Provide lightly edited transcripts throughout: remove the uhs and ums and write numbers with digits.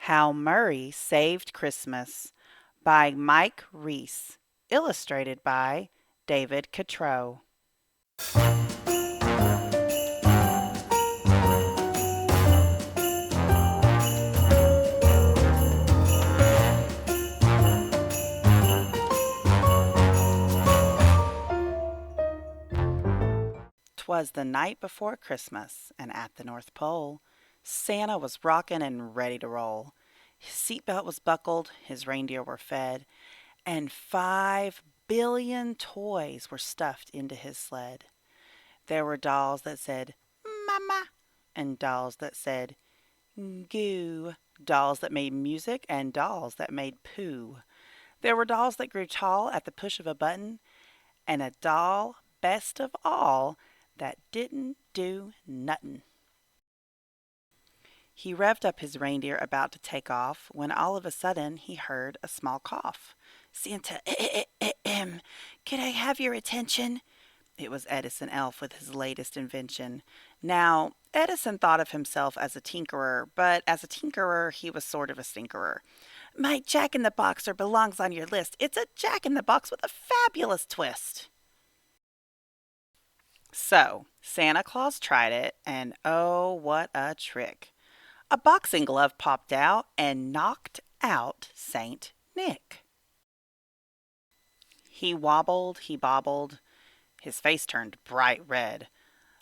How Murray Saved Christmas by Mike Reiss, illustrated by David Catrow. 'Twas the night before Christmas, and at the North Pole Santa was rockin' and ready to roll. His seatbelt was buckled, his reindeer were fed, and 5 billion toys were stuffed into his sled. There were dolls that said, Mama, and dolls that said, Goo, dolls that made music, and dolls that made poo. There were dolls that grew tall at the push of a button, and a doll, best of all, that didn't do nothin'. He revved up his reindeer about to take off when all of a sudden he heard a small cough. Santa, could I have your attention? It was Edison Elf with his latest invention. Now, Edison thought of himself as a tinkerer, but as a tinkerer, he was sort of a stinkerer. My Jack-in-the-Boxer belongs on your list. It's a Jack-in-the-Box with a fabulous twist. So, Santa Claus tried it, and oh, what a trick. A boxing glove popped out and knocked out Saint Nick. He wobbled, he bobbled, his face turned bright red.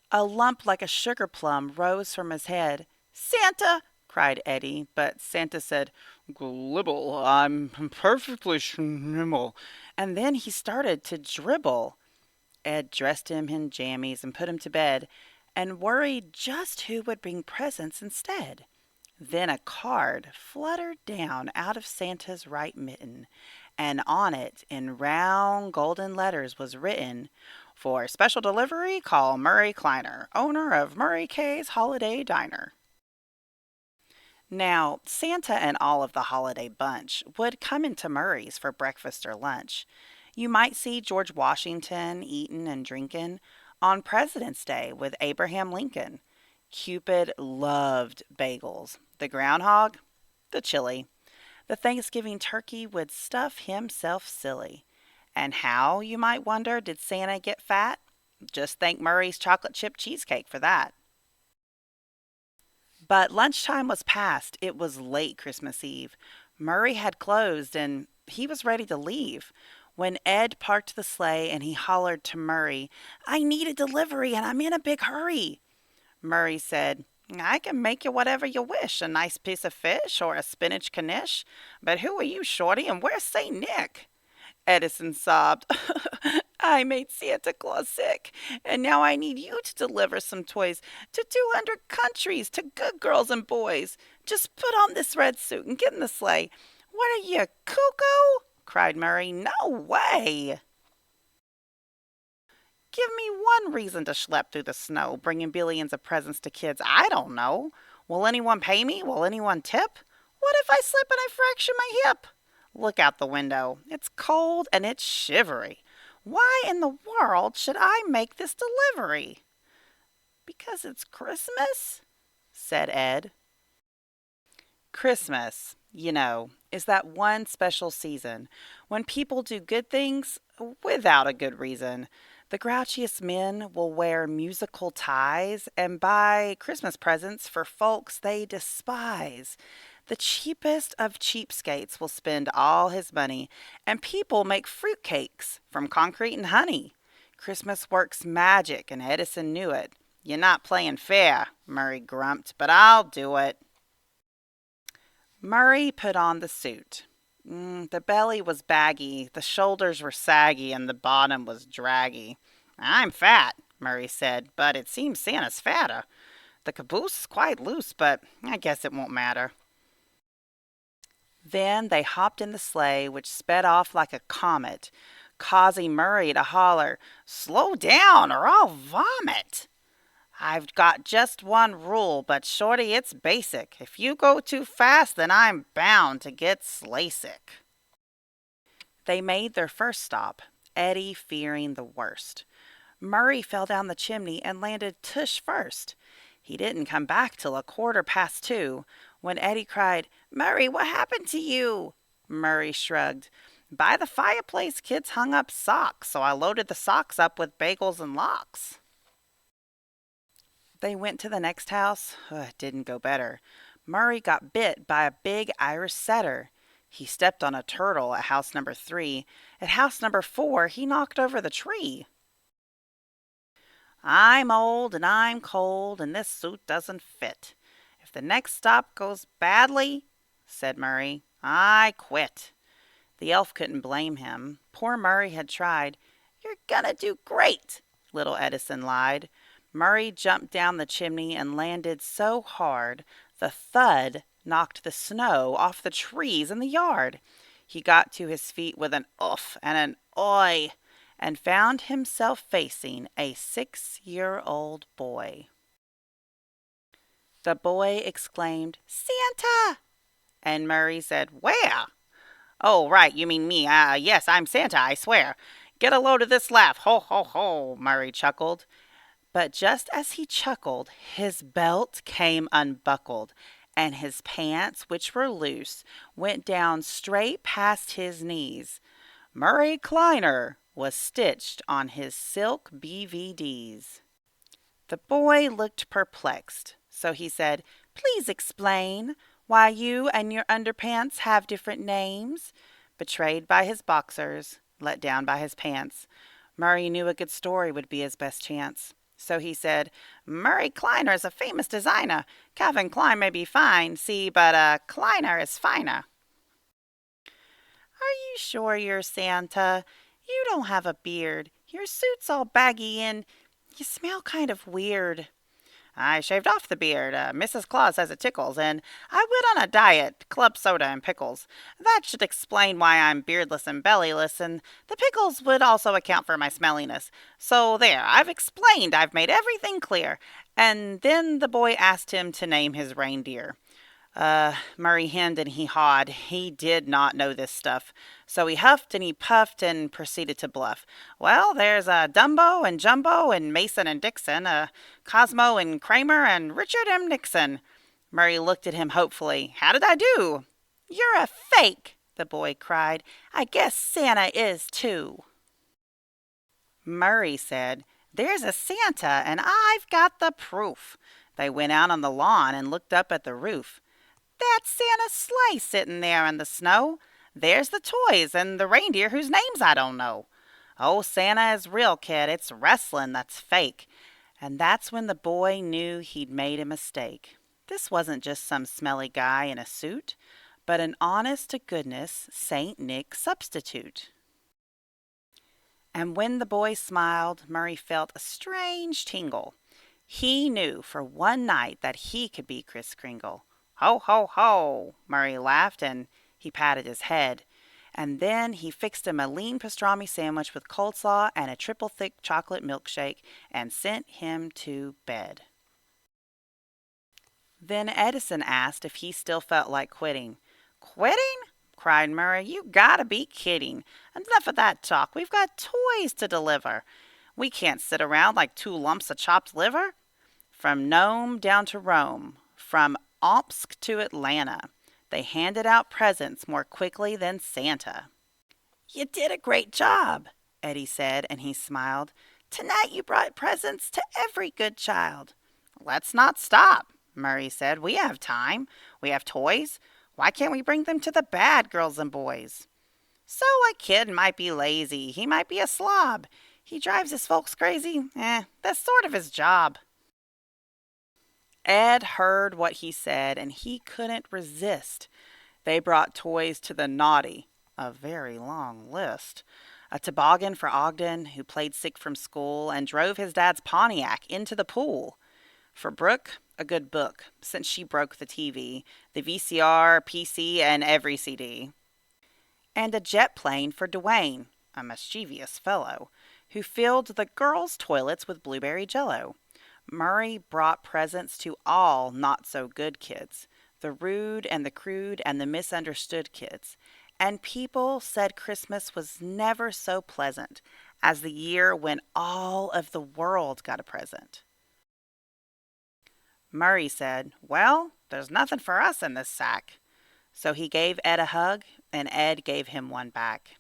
A lump like a sugar plum rose from his head. Santa! Cried Eddie, but Santa said, Glibble, I'm perfectly schnimble. And then he started to dribble. Ed dressed him in jammies and put him to bed, and worried just who would bring presents instead. Then a card fluttered down out of Santa's right mitten, and on it, in round golden letters, was written, For special delivery, call Murray Kleiner, owner of Murray K's Holiday Diner. Now, Santa and all of the holiday bunch would come into Murray's for breakfast or lunch. You might see George Washington eatin' and drinkin' on President's Day with Abraham Lincoln. Cupid loved bagels. The groundhog, the chili. The Thanksgiving turkey would stuff himself silly. And how, you might wonder, did Santa get fat? Just thank Murray's chocolate chip cheesecake for that. But lunchtime was past. It was late Christmas Eve. Murray had closed and he was ready to leave when Ed parked the sleigh and he hollered to Murray, I need a delivery and I'm in a big hurry. Murray said, I can make you whatever you wish, a nice piece of fish or a spinach knish. But who are you, Shorty, and where's St. Nick? Edison sobbed, I made Santa Claus sick, and now I need you to deliver some toys to 200 countries, to good girls and boys. Just put on this red suit and get in the sleigh. What are you, cuckoo? Cried Murray. No way. Give me one reason to schlep through the snow, bringing billions of presents to kids. I don't know. Will anyone pay me? Will anyone tip? What if I slip and I fracture my hip? Look out the window. It's cold and it's shivery. Why in the world should I make this delivery? Because it's Christmas, said Ed. Christmas, is that one special season when people do good things without a good reason. The grouchiest men will wear musical ties and buy Christmas presents for folks they despise. The cheapest of cheapskates will spend all his money, and people make fruitcakes from concrete and honey. Christmas works magic, and Edison knew it. You're not playing fair, Murray grumped, but I'll do it. Murray put on the suit. The belly was baggy, the shoulders were saggy, and the bottom was draggy. I'm fat, Murray said, but it seems Santa's fatter. The caboose is quite loose, but I guess it won't matter. Then they hopped in the sleigh, which sped off like a comet, causing Murray to holler, Slow down or I'll vomit. I've got just one rule, but Shorty, it's basic. If you go too fast, then I'm bound to get sleigh sick. They made their first stop, Eddie fearing the worst. Murray fell down the chimney and landed tush first. He didn't come back till 2:15, When Eddie cried, "Murray, what happened to you?" Murray shrugged. "By the fireplace, kids hung up socks, so I loaded the socks up with bagels and lox." They went to the next house. It didn't go better. Murray got bit by a big Irish setter. He stepped on a turtle at house number 3. At house number 4, he knocked over the tree. "I'm old and I'm cold and this suit doesn't fit. If the next stop goes badly," said Murray, "I quit." The elf couldn't blame him. Poor Murray had tried. "You're gonna do great," little Edison lied. Murray jumped down the chimney and landed so hard the thud knocked the snow off the trees in the yard. He got to his feet with an oof and an oi and found himself facing a 6-year-old boy. The boy exclaimed, "Santa!" And Murray said, "Where?" "Oh, right, you mean me. Yes, I'm Santa, I swear. Get a load of this laugh. Ho, ho, ho," Murray chuckled. But just as he chuckled, his belt came unbuckled, and his pants, which were loose, went down straight past his knees. "Murray Kleiner" was stitched on his silk BVDs. The boy looked perplexed, so he said, "Please explain why you and your underpants have different names." Betrayed by his boxers, let down by his pants, Murray knew a good story would be his best chance. So he said, "Murray Kleiner is a famous designer. Calvin Klein may be fine, see, but Kleiner is finer." "Are you sure you're Santa? You don't have a beard. Your suit's all baggy and you smell kind of weird." "I shaved off the beard. Mrs. Claus says it tickles, and I went on a diet, club soda and pickles. That should explain why I'm beardless and bellyless, and the pickles would also account for my smelliness. So there, I've explained. I've made everything clear." And then the boy asked him to name his reindeer. Murray hemmed and he hawed. He did not know this stuff. So he huffed and he puffed and proceeded to bluff. "Well, there's Dumbo and Jumbo and Mason and Dixon, Cosmo and Kramer and Richard M. Nixon." Murray looked at him hopefully. "How did I do?" "You're a fake," the boy cried. "I guess Santa is too." Murray said, "There's a Santa and I've got the proof." They went out on the lawn and looked up at the roof. "That's Santa's sleigh sitting there in the snow. There's the toys and the reindeer whose names I don't know. Oh, Santa is real, kid. It's wrestling that's fake." And that's when the boy knew he'd made a mistake. This wasn't just some smelly guy in a suit, but an honest-to-goodness Saint Nick substitute. And when the boy smiled, Murray felt a strange tingle. He knew for one night that he could be Kris Kringle. "Ho, ho, ho!" Murray laughed, and he patted his head. And then he fixed him a lean pastrami sandwich with coleslaw and a triple thick chocolate milkshake and sent him to bed. Then Edison asked if he still felt like quitting. "Quitting?" cried Murray. "You gotta be kidding. Enough of that talk. We've got toys to deliver. We can't sit around like 2 lumps of chopped liver." From Nome down to Rome, from Omsk to Atlanta, they handed out presents more quickly than Santa. "You did a great job," Eddie said, and he smiled. "Tonight you brought presents to every good child." "Let's not stop," Murray said. "We have time. We have toys. Why can't we bring them to the bad girls and boys?" "So a kid might be lazy. He might be a slob. He drives his folks crazy. That's sort of his job." Ed heard what he said, and he couldn't resist. They brought toys to the naughty, a very long list. A toboggan for Ogden, who played sick from school and drove his dad's Pontiac into the pool. For Brooke, a good book, since she broke the TV, the VCR, PC, and every CD. And a jet plane for Dwayne, a mischievous fellow, who filled the girls' toilets with blueberry jello. Murray brought presents to all not-so-good kids, the rude and the crude and the misunderstood kids. And people said Christmas was never so pleasant as the year when all of the world got a present. Murray said, "Well, there's nothing for us in this sack." So he gave Ed a hug, and Ed gave him one back.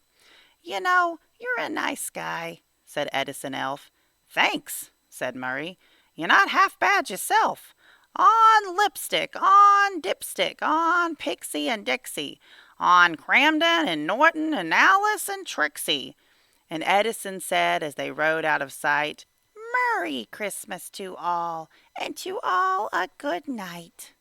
"You know, you're a nice guy," said Edison Elf. "Thanks," said Murray. "You're not half bad yourself. On lipstick, on dipstick, on Pixie and Dixie, on Cramden and Norton and Alice and Trixie." And Edison said as they rode out of sight, "Merry Christmas to all, and to all a good night."